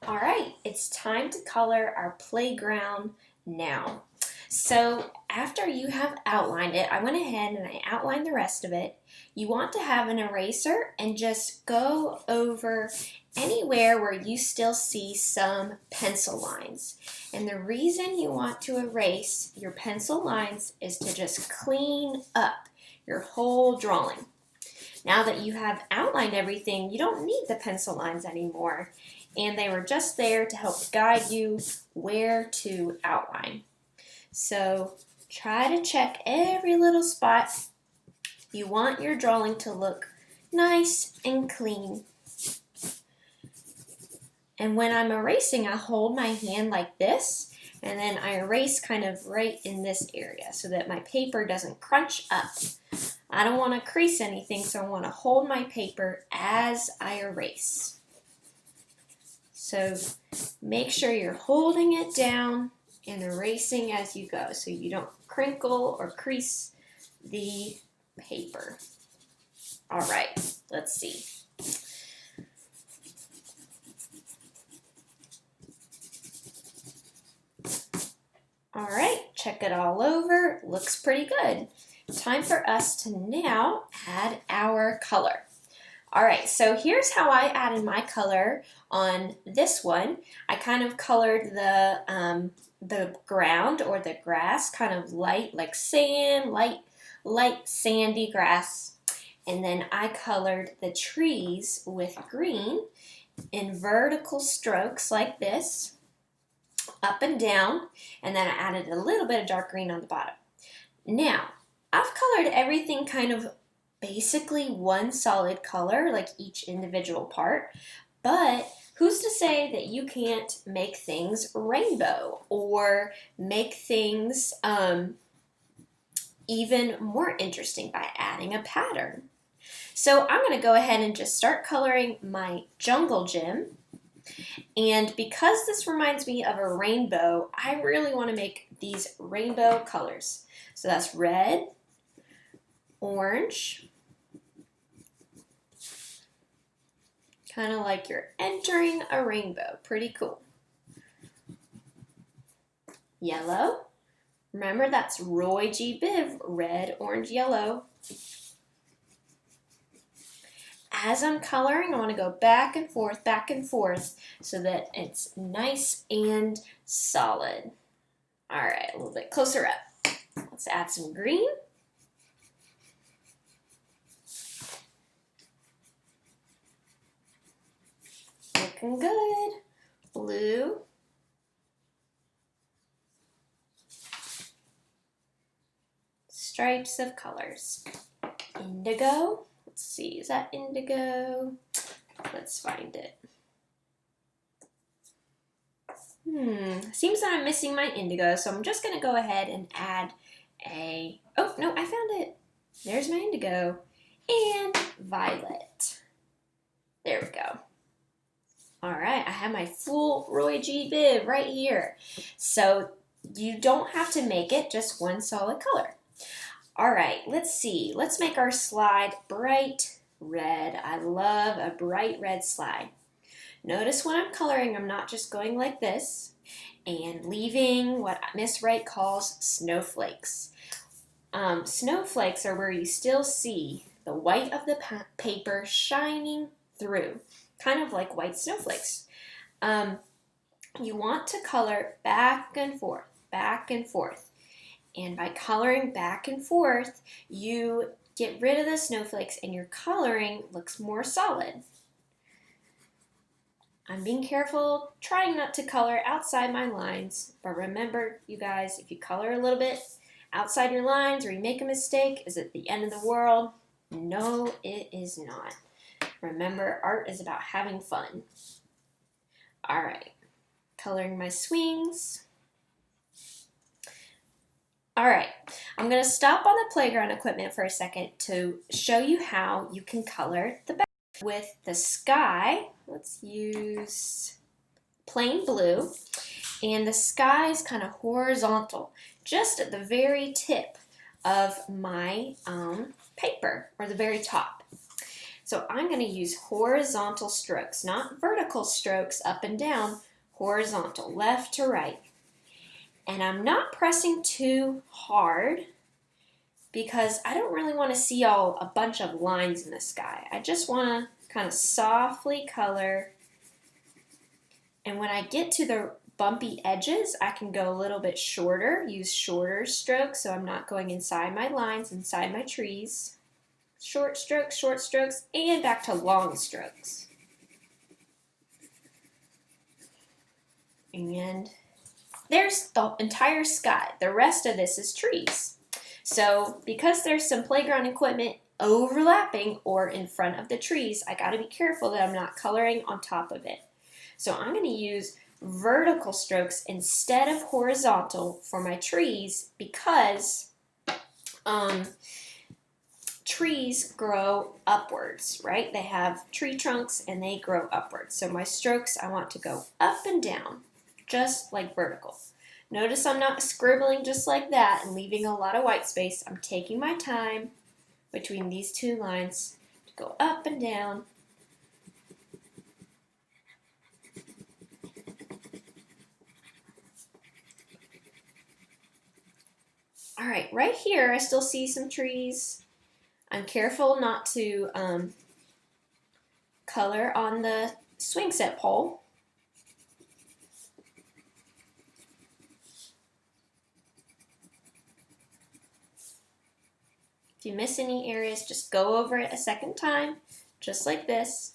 All right, it's time to color our playground now. So after you have outlined it, I went ahead and I outlined the rest of it. You want to have an eraser and just go over anywhere where you still see some pencil lines. And the reason you want to erase your pencil lines is to just clean up your whole drawing. Now that you have outlined everything, you don't need the pencil lines anymore. And they were just there to help guide you where to outline. So try to check every little spot. You want your drawing to look nice and clean. And when I'm erasing, I hold my hand like this, and then I erase kind of right in this area so that my paper doesn't crunch up. I don't want to crease anything, so I want to hold my paper as I erase. So make sure you're holding it down and erasing as you go so you don't crinkle or crease the paper. All right, let's see. All right, check it all over. Looks pretty good. Time for us to now add our color. All right, so here's how I added my color on this one. I kind of colored the ground or the grass kind of light, like sand, light sandy grass. And then I colored the trees with green in vertical strokes like this, up and down, and then I added a little bit of dark green on the bottom. Now, I've colored everything kind of basically one solid color, like each individual part, but who's to say that you can't make things rainbow or make things even more interesting by adding a pattern? So I'm going to go ahead and just start coloring my jungle gym. And because this reminds me of a rainbow, I really want to make these rainbow colors. So that's red, orange, kind of like you're entering a rainbow. Pretty cool. Yellow. Remember, that's Roy G. Biv, red, orange, yellow. As I'm coloring, I want to go back and forth so that it's nice and solid. All right, a little bit closer up. Let's add some green. Looking good. Blue. Stripes of colors. Indigo. Let's see, is that indigo? Let's find it. Seems that I'm missing my indigo, so I'm just going to go ahead and add oh, no, I found it. There's my indigo. And violet. There we go. All right, I have my full Roy G. Biv right here. So you don't have to make it just one solid color. All right, let's see. Let's make our slide bright red. I love a bright red slide. Notice when I'm coloring, I'm not just going like this and leaving what Miss Wright calls snowflakes. Snowflakes are where you still see the white of the paper shining through, kind of like white snowflakes. You want to color back and forth, back and forth. And by coloring back and forth, you get rid of the snowflakes and your coloring looks more solid. I'm being careful, trying not to color outside my lines, but remember, you guys, if you color a little bit outside your lines or you make a mistake, is it the end of the world? No, it is not. Remember, art is about having fun. All right, coloring my swings. All right, I'm going to stop on the playground equipment for a second to show you how you can color the back. With the sky, let's use plain blue, and the sky is kind of horizontal, just at the very tip of my paper, or the very top. So I'm going to use horizontal strokes, not vertical strokes up and down, horizontal, left to right. And I'm not pressing too hard because I don't really want to see a bunch of lines in the sky. I just want to kind of softly color. And when I get to the bumpy edges, I can go a little bit shorter, use shorter strokes so I'm not going inside my lines, inside my trees. Short strokes, and back to long strokes. And there's the entire sky. The rest of this is trees. So because there's some playground equipment overlapping or in front of the trees, I got to be careful that I'm not coloring on top of it. So I'm going to use vertical strokes instead of horizontal for my trees because trees grow upwards, right? They have tree trunks and they grow upwards. So my strokes, I want to go up and down, just like vertical. Notice I'm not scribbling just like that and leaving a lot of white space. I'm taking my time between these two lines to go up and down. All right, right here I still see some trees. I'm careful not to color on the swing set pole. If you miss any areas, just go over it a second time, just like this,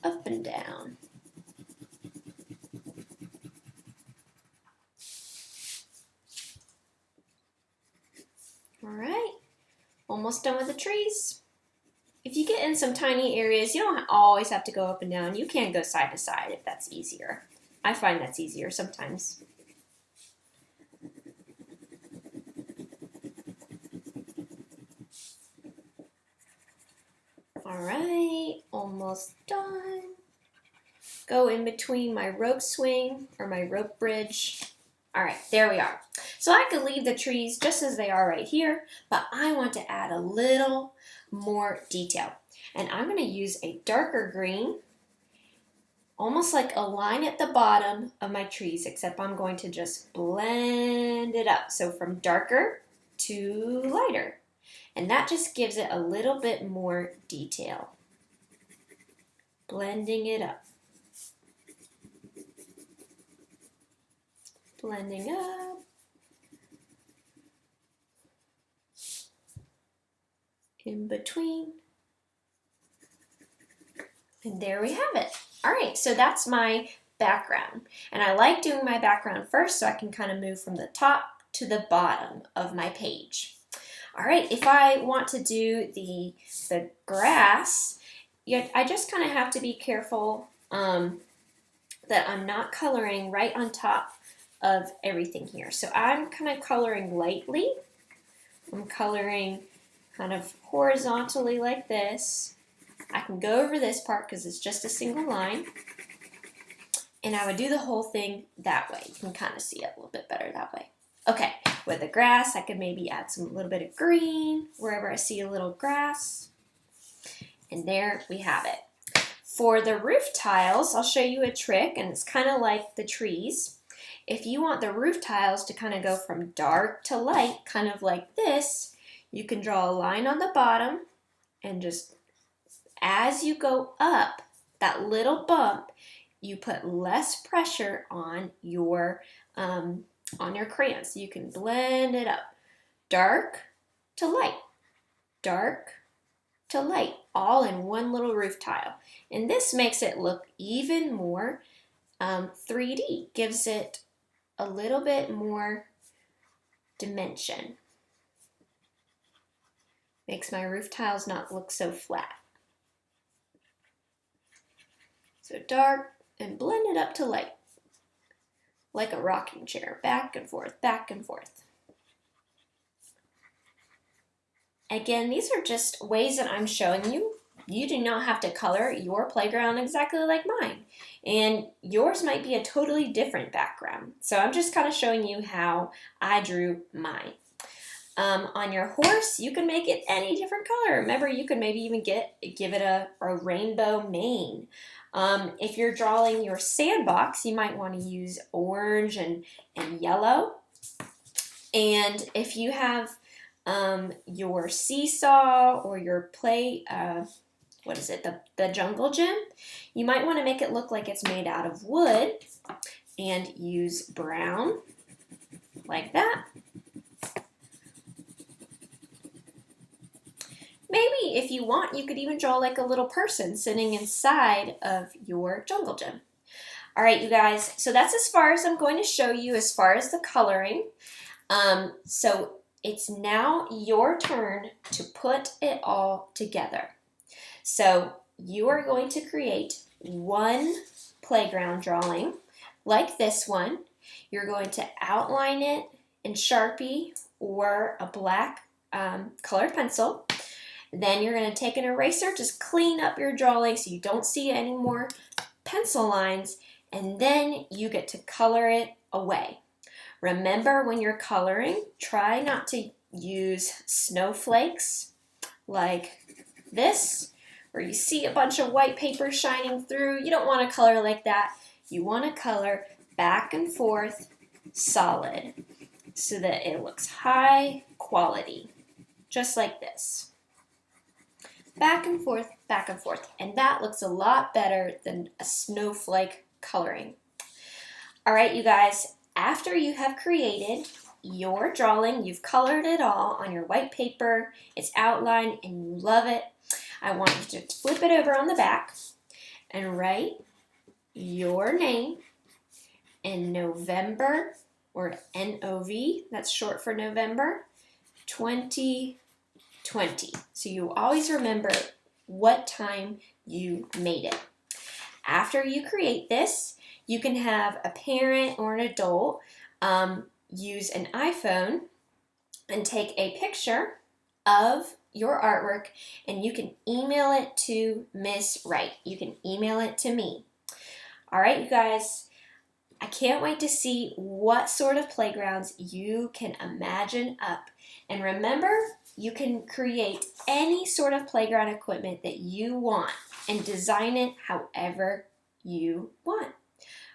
up and down. All right, almost done with the trees. If you get in some tiny areas, you don't always have to go up and down. You can go side to side if that's easier. I find that's easier sometimes. All right, almost done. Go in between my rope swing or my rope bridge. All right, there we are. So I could leave the trees just as they are right here, but I want to add a little more detail. And I'm going to use a darker green, almost like a line at the bottom of my trees, except I'm going to just blend it up. So from darker to lighter. And that just gives it a little bit more detail. Blending it up. Blending up. In between. And there we have it. All right, so that's my background. And I like doing my background first so I can kind of move from the top to the bottom of my page. All right, if I want to do the grass, I just kind of have to be careful that I'm not coloring right on top of everything here. So I'm kind of coloring lightly. I'm coloring kind of horizontally like this. I can go over this part because it's just a single line. And I would do the whole thing that way. You can kind of see it a little bit better that way. Okay, with the grass, I could maybe add a little bit of green wherever I see a little grass. And there we have it. For the roof tiles, I'll show you a trick, and it's kind of like the trees. If you want the roof tiles to kind of go from dark to light, kind of like this, you can draw a line on the bottom and just as you go up that little bump, you put less pressure on your crayons. You can blend it up. Dark to light, dark to light, all in one little roof tile. And this makes it look even more 3D, gives it a little bit more dimension. Makes my roof tiles not look so flat. So dark and blend it up to light, like a rocking chair, back and forth, back and forth. Again, these are just ways that I'm showing you. You do not have to color your playground exactly like mine. And yours might be a totally different background. So I'm just kind of showing you how I drew mine. On your horse, you can make it any different color. Remember, you could maybe even give it a rainbow mane. If you're drawing your sandbox, you might want to use orange and yellow. And if you have your seesaw or your the jungle gym, you might want to make it look like it's made out of wood and use brown like that. Maybe if you want, you could even draw like a little person sitting inside of your jungle gym. All right, you guys, so that's as far as I'm going to show you as far as the coloring. So it's now your turn to put it all together. So you are going to create one playground drawing like this one. You're going to outline it in Sharpie or a black colored pencil. Then you're going to take an eraser, just clean up your drawing so you don't see any more pencil lines, and then you get to color it away. Remember, when you're coloring, try not to use snowflakes like this, where you see a bunch of white paper shining through. You don't want to color like that. You want to color back and forth solid so that it looks high quality, just like this. Back and forth, and that looks a lot better than a snowflake coloring. All right, you guys, after you have created your drawing, you've colored it all on your white paper, it's outlined, and you love it, I want you to flip it over on the back and write your name in November, or NOV, that's short for November, 2020. So you always remember what time you made it. After you create this, you can have a parent or an adult use an iPhone and take a picture of your artwork, and you can email it to Miss Wright. You can email it to me. All right, you guys, I can't wait to see what sort of playgrounds you can imagine up. And remember, you can create any sort of playground equipment that you want and design it however you want.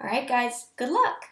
All right, guys, good luck.